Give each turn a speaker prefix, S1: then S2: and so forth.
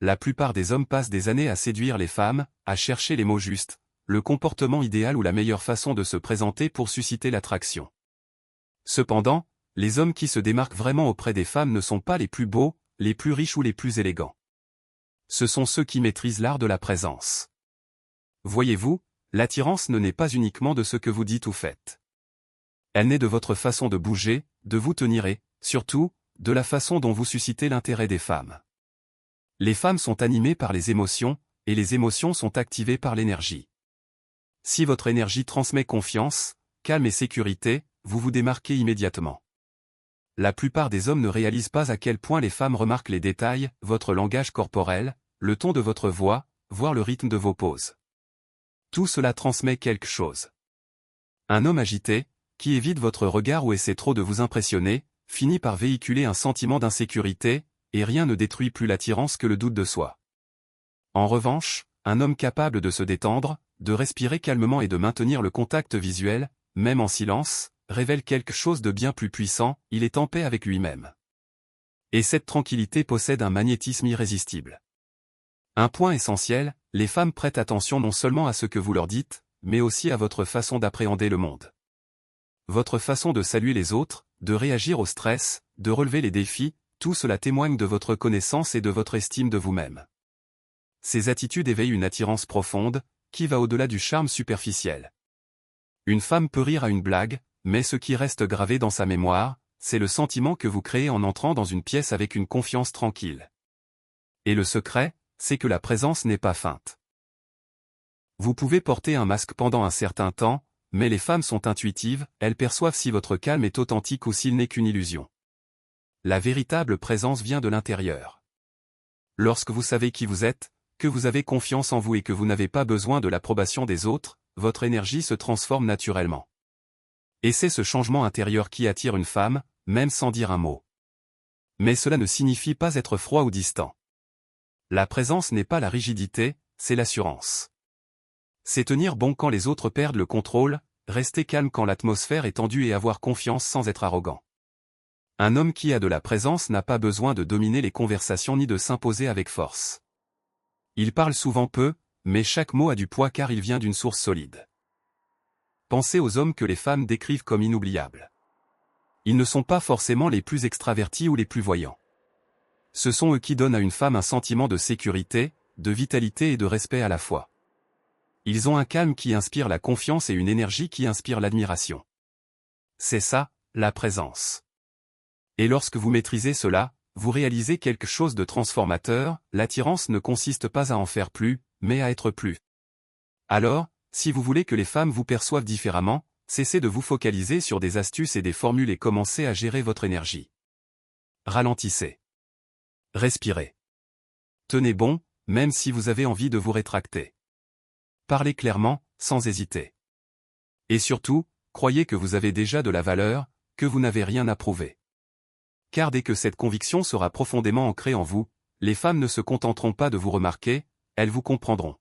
S1: la plupart des hommes passent des années à séduire les femmes, à chercher les mots justes, le comportement idéal ou la meilleure façon de se présenter pour susciter l'attraction. Cependant, les hommes qui se démarquent vraiment auprès des femmes ne sont pas les plus beaux, les plus riches ou les plus élégants. Ce sont ceux qui maîtrisent l'art de la présence. Voyez-vous, l'attirance ne naît pas uniquement de ce que vous dites ou faites. Elle naît de votre façon de bouger, de vous tenir et, surtout, de la façon dont vous suscitez l'intérêt des femmes. Les femmes sont animées par les émotions, et les émotions sont activées par l'énergie. Si votre énergie transmet confiance, calme et sécurité, vous vous démarquez immédiatement. La plupart des hommes ne réalisent pas à quel point les femmes remarquent les détails, votre langage corporel, le ton de votre voix, voire le rythme de vos poses. Tout cela transmet quelque chose. Un homme agité, qui évite votre regard ou essaie trop de vous impressionner, finit par véhiculer un sentiment d'insécurité, et rien ne détruit plus l'attirance que le doute de soi. En revanche, un homme capable de se détendre, de respirer calmement et de maintenir le contact visuel, même en silence, révèle quelque chose de bien plus puissant, il est en paix avec lui-même. Et cette tranquillité possède un magnétisme irrésistible. Un point essentiel, les femmes prêtent attention non seulement à ce que vous leur dites, mais aussi à votre façon d'appréhender le monde. Votre façon de saluer les autres, de réagir au stress, de relever les défis, tout cela témoigne de votre connaissance et de votre estime de vous-même. Ces attitudes éveillent une attirance profonde, qui va au-delà du charme superficiel. Une femme peut rire à une blague, mais ce qui reste gravé dans sa mémoire, c'est le sentiment que vous créez en entrant dans une pièce avec une confiance tranquille. Et le secret, c'est que la présence n'est pas feinte. Vous pouvez porter un masque pendant un certain temps, mais les femmes sont intuitives, elles perçoivent si votre calme est authentique ou s'il n'est qu'une illusion. La véritable présence vient de l'intérieur. Lorsque vous savez qui vous êtes, que vous avez confiance en vous et que vous n'avez pas besoin de l'approbation des autres, votre énergie se transforme naturellement. Et c'est ce changement intérieur qui attire une femme, même sans dire un mot. Mais cela ne signifie pas être froid ou distant. La présence n'est pas la rigidité, c'est l'assurance. C'est tenir bon quand les autres perdent le contrôle, rester calme quand l'atmosphère est tendue et avoir confiance sans être arrogant. Un homme qui a de la présence n'a pas besoin de dominer les conversations ni de s'imposer avec force. Il parle souvent peu, mais chaque mot a du poids car il vient d'une source solide. Pensez aux hommes que les femmes décrivent comme inoubliables. Ils ne sont pas forcément les plus extravertis ou les plus voyants. Ce sont eux qui donnent à une femme un sentiment de sécurité, de vitalité et de respect à la fois. Ils ont un calme qui inspire la confiance et une énergie qui inspire l'admiration. C'est ça, la présence. Et lorsque vous maîtrisez cela, vous réalisez quelque chose de transformateur, l'attirance ne consiste pas à en faire plus, mais à être plus. Alors, si vous voulez que les femmes vous perçoivent différemment, cessez de vous focaliser sur des astuces et des formules et commencez à gérer votre énergie. Ralentissez. Respirez. Tenez bon, même si vous avez envie de vous rétracter. Parlez clairement, sans hésiter. Et surtout, croyez que vous avez déjà de la valeur, que vous n'avez rien à prouver. Car dès que cette conviction sera profondément ancrée en vous, les femmes ne se contenteront pas de vous remarquer, elles vous comprendront.